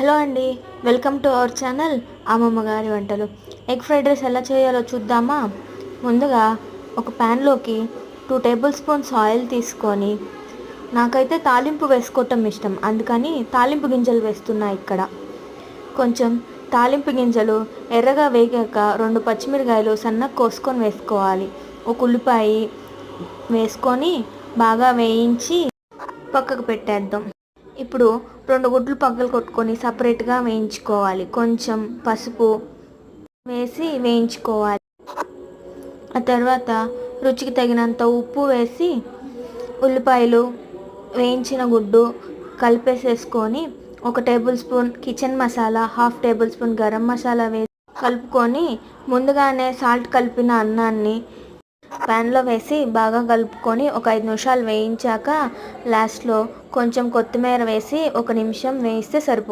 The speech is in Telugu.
హలో అండి, వెల్కమ్ టు అవర్ ఛానల్ అమ్మమ్మ గారి వంటలు. ఎగ్ ఫ్రైడ్ రైస్ ఎలా చేయాలో చూద్దామా? ముందుగా ఒక ప్యాన్లోకి 2 టేబుల్ స్పూన్స్ ఆయిల్ తీసుకొని, నాకైతే తాలింపు వేసుకోవటం ఇష్టం, అందుకని తాలింపు గింజలు వేస్తున్నా ఇక్కడ. కొంచెం తాలింపు గింజలు ఎర్రగా వేగాక 2 పచ్చిమిరకాయలు సన్నగా కోసుకొని వేసుకోవాలి. ఒక ఉల్లిపాయ వేసుకొని బాగా వేయించి పక్కకు పెట్టేద్దాం. ఇప్పుడు 2 గుడ్లు పక్కలు కొట్టుకొని సపరేట్గా వేయించుకోవాలి. కొంచెం పసుపు వేసి వేయించుకోవాలి. ఆ తర్వాత రుచికి తగినంత ఉప్పు వేసి ఉల్లిపాయలు వేయించిన గుడ్డు కలిపేసేసుకొని 1 table spoon kitchen masala, 1/2 table spoon garam masala వేసి కలుపుకొని ముందుగానే సాల్ట్ కలిపిన అన్నాన్ని ప్యాన్లో వేసి బాగా కలుపుకొని ఒక 5 నిమిషాలు వేయించాక లాస్ట్లో కొంచెం కొత్తిమీర వేసి 1 నిమిషం వేయిస్తే సరిపోతుంది.